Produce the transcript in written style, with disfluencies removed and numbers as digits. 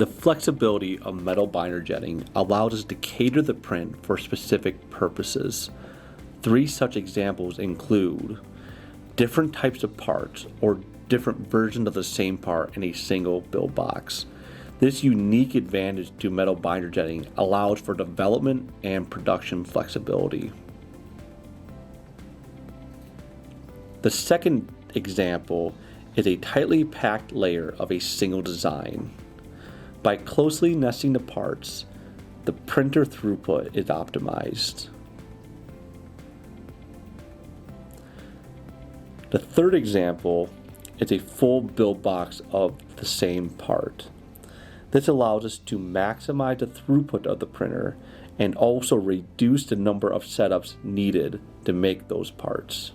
The flexibility of metal binder jetting allows us to cater the print for specific purposes. 3 such examples include different types of parts or different versions of the same part in a single build box. This unique advantage to metal binder jetting allows for development and production flexibility. The second example is a tightly packed layer of a single design. By closely nesting the parts, the printer throughput is optimized. The third example is a full build box of the same part. This allows us to maximize the throughput of the printer and also reduce the number of setups needed to make those parts.